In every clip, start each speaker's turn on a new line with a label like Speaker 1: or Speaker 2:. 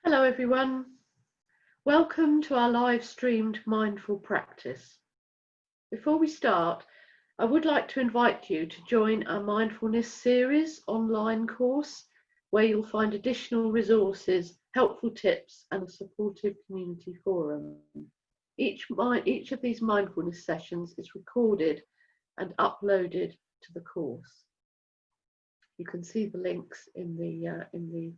Speaker 1: Hello everyone, welcome to our live streamed mindful practice. Before we start, I would like to invite you to join our mindfulness series online course where you'll find additional resources, helpful tips and a supportive community forum. Each of these mindfulness sessions is recorded and uploaded to the course. You can see the links in the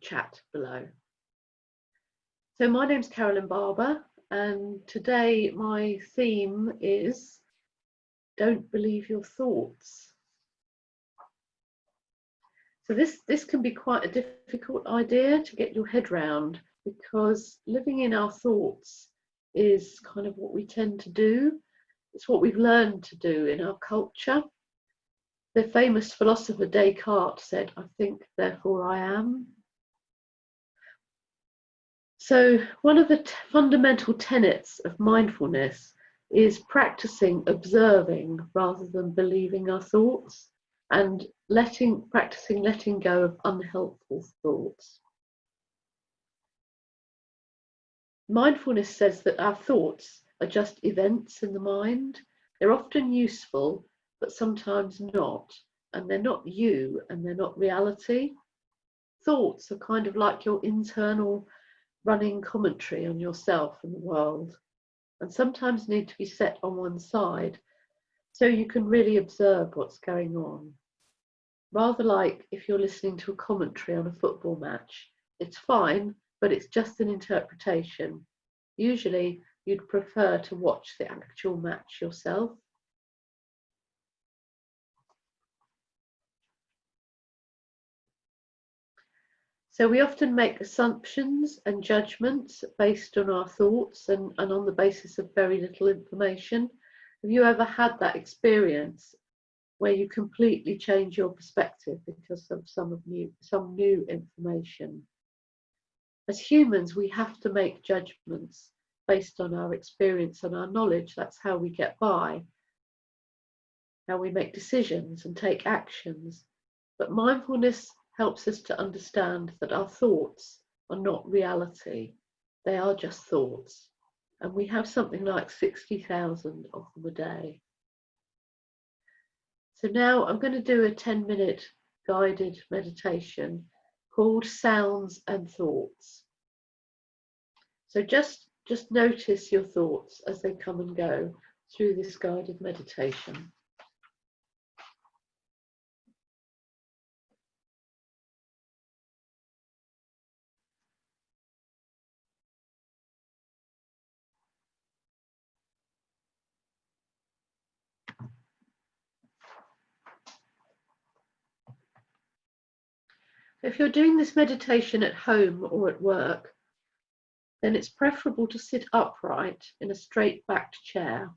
Speaker 1: chat below. So my name's Carolyn Barber, and today my theme is don't believe your thoughts. So this can be quite a difficult idea to get your head round, because living in our thoughts is kind of what we tend to do. It's what we've learned to do in our culture. The famous philosopher Descartes said, "I think, therefore I am." So one of the fundamental tenets of mindfulness is practicing observing rather than believing our thoughts, and practicing letting go of unhelpful thoughts. Mindfulness says that our thoughts are just events in the mind. They're often useful, but sometimes not, and they're not you, and they're not reality. Thoughts are kind of like your internal running commentary on yourself and the world, and sometimes need to be set on one side so you can really observe what's going on. Rather like if you're listening to a commentary on a football match. It's fine, but it's just an interpretation. Usually you'd prefer to watch the actual match yourself. So we often make assumptions and judgments based on our thoughts and on the basis of very little information. Have you ever had that experience where you completely change your perspective because of some new information? As humans, we have to make judgments based on our experience and our knowledge. That's how we get by, how we make decisions and take actions. But mindfulness helps us to understand that our thoughts are not reality. They are just thoughts. And we have something like 60,000 of them a day. So now I'm going to do a 10-minute guided meditation called Sounds and Thoughts. So just notice your thoughts as they come and go through this guided meditation. If you're doing this meditation at home or at work, then it's preferable to sit upright in a straight-backed chair.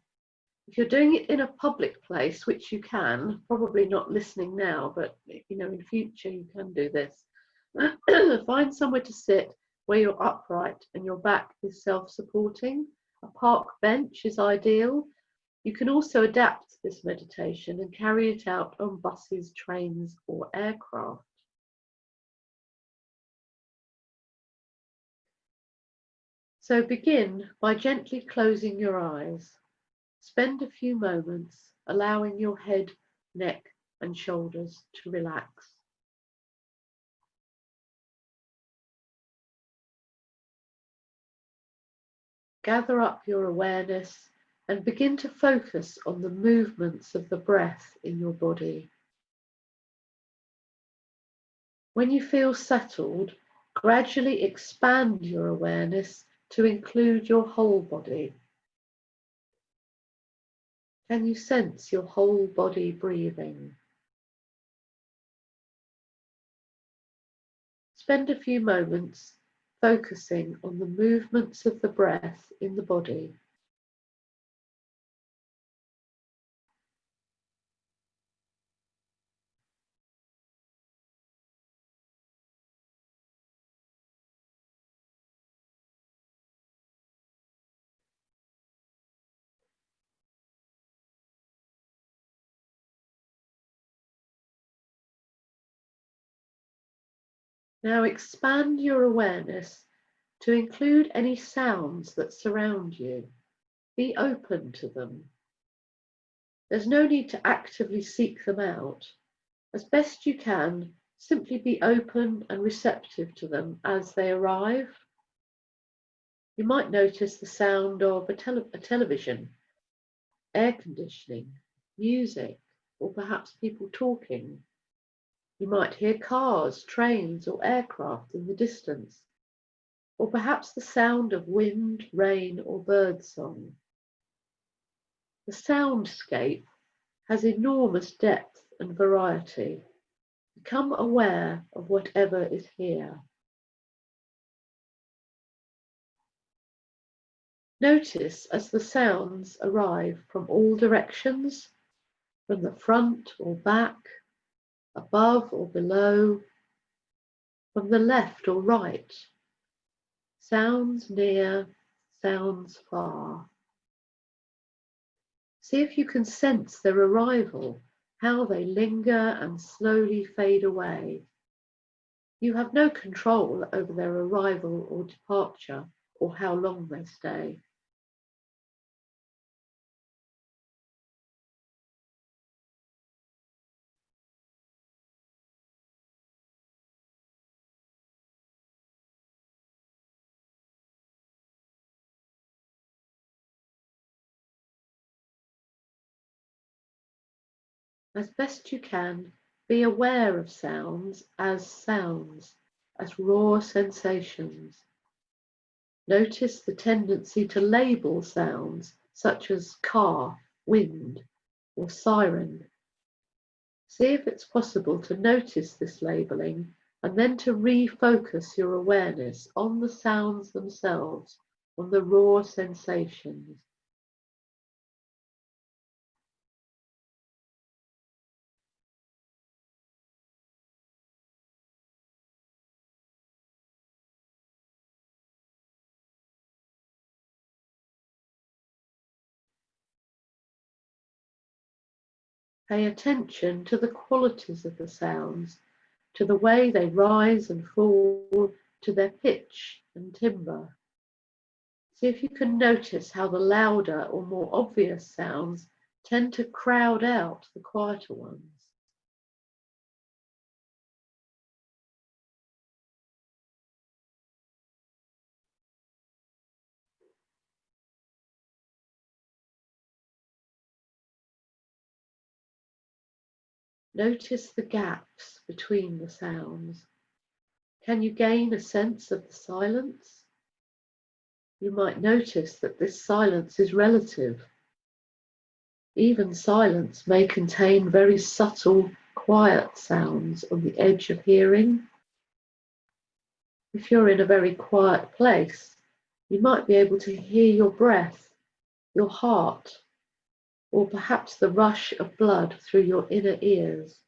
Speaker 1: If you're doing it in a public place, which you can, probably not listening now, but in future you can do this. Find somewhere to sit where you're upright and your back is self-supporting. A park bench is ideal. You can also adapt this meditation and carry it out on buses, trains, or aircraft. So begin by gently closing your eyes. Spend a few moments allowing your head, neck, and shoulders to relax. Gather up your awareness and begin to focus on the movements of the breath in your body. When you feel settled, gradually expand your awareness to include your whole body. Can you sense your whole body breathing? Spend a few moments focusing on the movements of the breath in the body. Now expand your awareness to include any sounds that surround you. Be open to them. There's no need to actively seek them out. As best you can, simply be open and receptive to them as they arrive. You might notice the sound of a television, air conditioning, music, or perhaps people talking. You might hear cars, trains, or aircraft in the distance, or perhaps the sound of wind, rain, or bird song. The soundscape has enormous depth and variety. Become aware of whatever is here. Notice as the sounds arrive from all directions, from the front or back, above or below, from the left or right, sounds near, sounds far. See if you can sense their arrival, how they linger and slowly fade away. You have no control over their arrival or departure or how long they stay. As best you can, be aware of sounds, as raw sensations. Notice the tendency to label sounds such as car, wind, or siren. See if it's possible to notice this labeling and then to refocus your awareness on the sounds themselves, on the raw sensations. Pay attention to the qualities of the sounds, to the way they rise and fall, to their pitch and timbre. See if you can notice how the louder or more obvious sounds tend to crowd out the quieter ones. Notice the gaps between the sounds. Can you gain a sense of the silence? You might notice that this silence is relative. Even silence may contain very subtle, quiet sounds on the edge of hearing. If you're in a very quiet place, you might be able to hear your breath, your heart, or perhaps the rush of blood through your inner ears.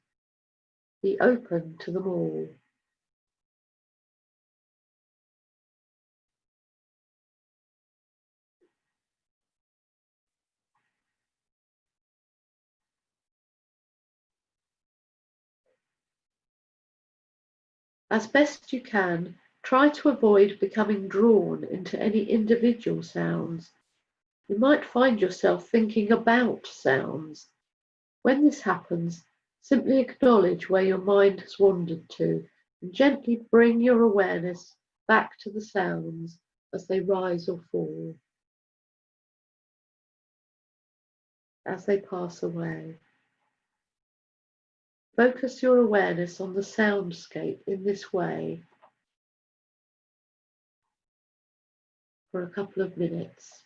Speaker 1: Be open to them all. As best you can, try to avoid becoming drawn into any individual sounds. You might find yourself thinking about sounds. When this happens, simply acknowledge where your mind has wandered to and gently bring your awareness back to the sounds as they rise or fall, as they pass away. Focus your awareness on the soundscape in this way for a couple of minutes.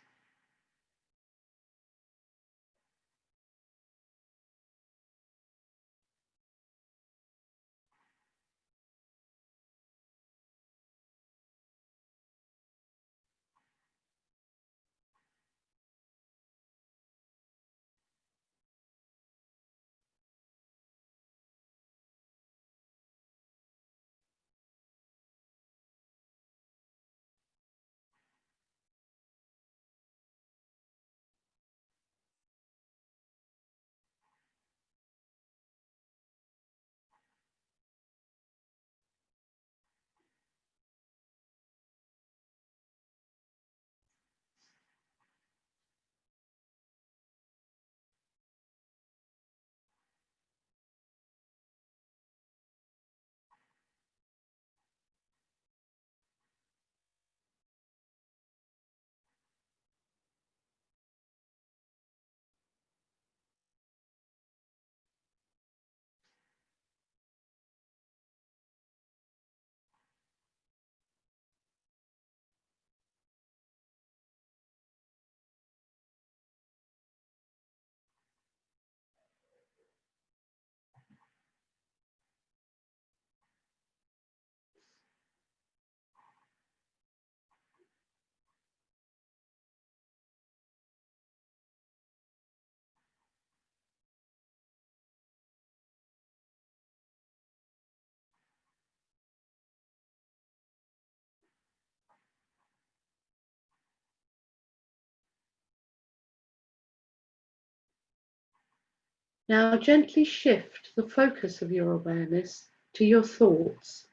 Speaker 1: Now gently shift the focus of your awareness to your thoughts.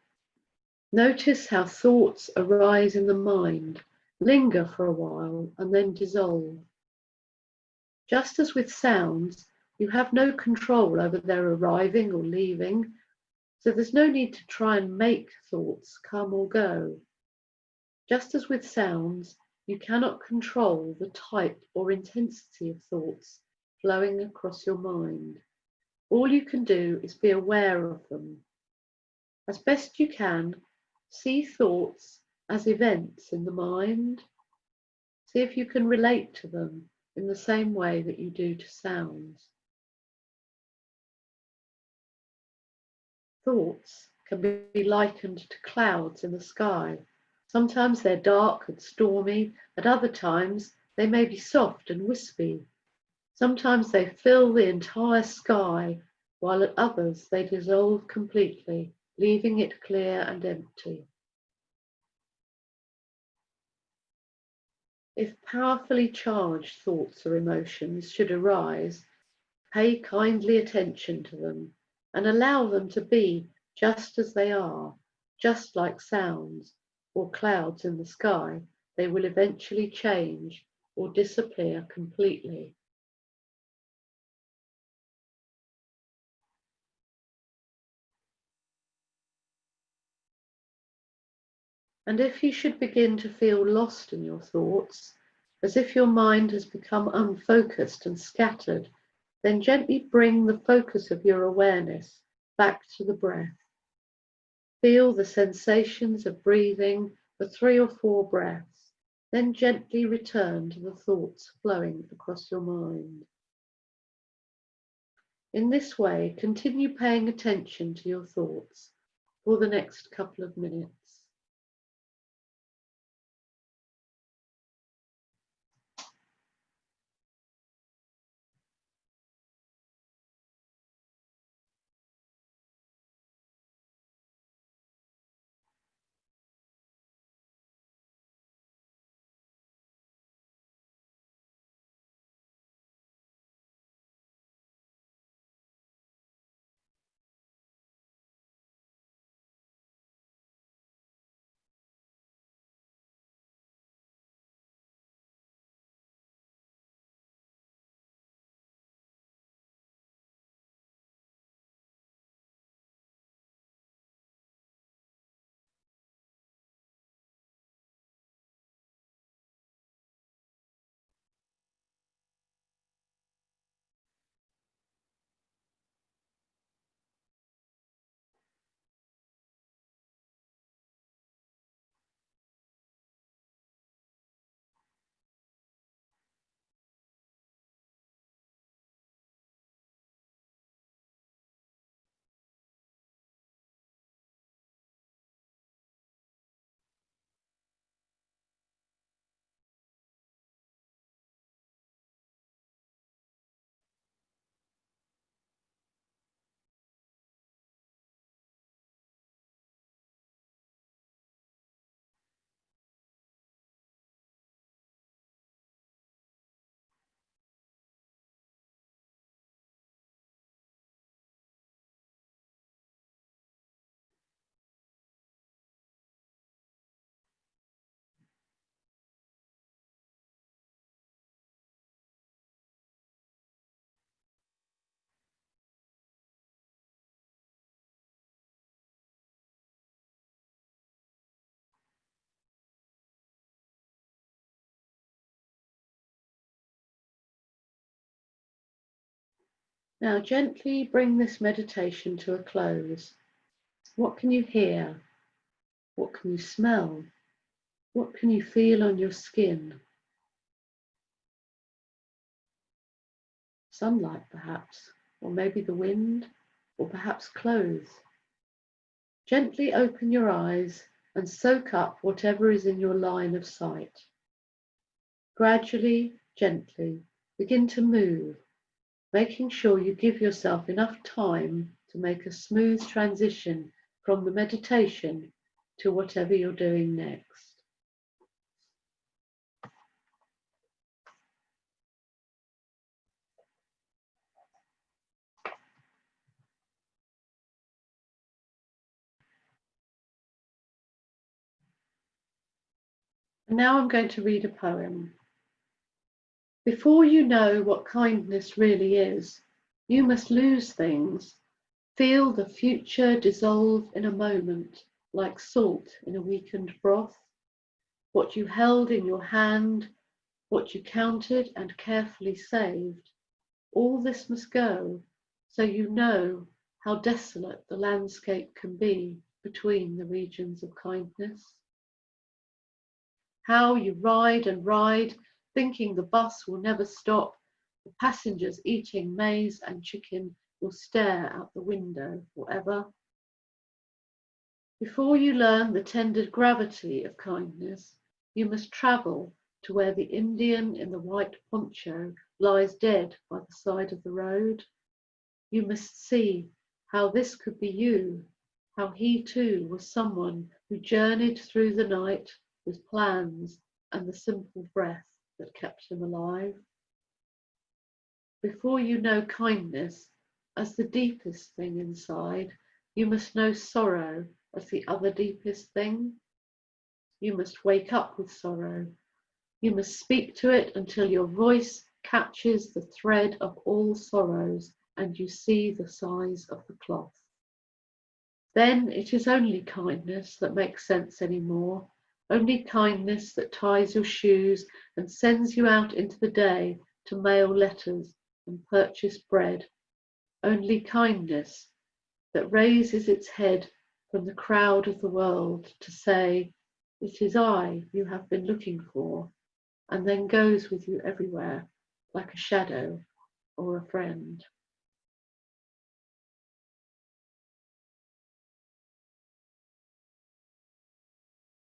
Speaker 1: Notice how thoughts arise in the mind, linger for a while, and then dissolve. Just as with sounds, you have no control over their arriving or leaving, so there's no need to try and make thoughts come or go. Just as with sounds, you cannot control the type or intensity of thoughts flowing across your mind. All you can do is be aware of them. As best you can, see thoughts as events in the mind. See if you can relate to them in the same way that you do to sounds. Thoughts can be likened to clouds in the sky. Sometimes they're dark and stormy, at other times they may be soft and wispy. Sometimes they fill the entire sky, while at others they dissolve completely, leaving it clear and empty. If powerfully charged thoughts or emotions should arise, pay kindly attention to them and allow them to be just as they are, just like sounds or clouds in the sky. They will eventually change or disappear completely. And if you should begin to feel lost in your thoughts, as if your mind has become unfocused and scattered, then gently bring the focus of your awareness back to the breath. Feel the sensations of breathing for 3 or 4 breaths, then gently return to the thoughts flowing across your mind. In this way, continue paying attention to your thoughts for the next couple of minutes. Now gently bring this meditation to a close. What can you hear? What can you smell? What can you feel on your skin? Sunlight perhaps, or maybe the wind, or perhaps clothes. Gently open your eyes and soak up whatever is in your line of sight. Gradually, gently, begin to move, making sure you give yourself enough time to make a smooth transition from the meditation to whatever you're doing next. And now I'm going to read a poem. Before you know what kindness really is, you must lose things, feel the future dissolve in a moment, like salt in a weakened broth. What you held in your hand, what you counted and carefully saved, all this must go, so you know how desolate the landscape can be between the regions of kindness. How you ride and ride, thinking the bus will never stop. The passengers eating maize and chicken will stare out the window forever. Before you learn the tender gravity of kindness, you must travel to where the Indian in the white poncho lies dead by the side of the road. You must see how this could be you, how he too was someone who journeyed through the night with plans and the simple breath that kept him alive. Before you know kindness as the deepest thing inside, you must know sorrow as the other deepest thing. You must wake up with sorrow. You must speak to it until your voice catches the thread of all sorrows and you see the size of the cloth. Then it is only kindness that makes sense anymore, only kindness that ties your shoes and sends you out into the day to mail letters and purchase bread, only kindness that raises its head from the crowd of the world to say, "It is I you have been looking for," and then goes with you everywhere like a shadow or a friend.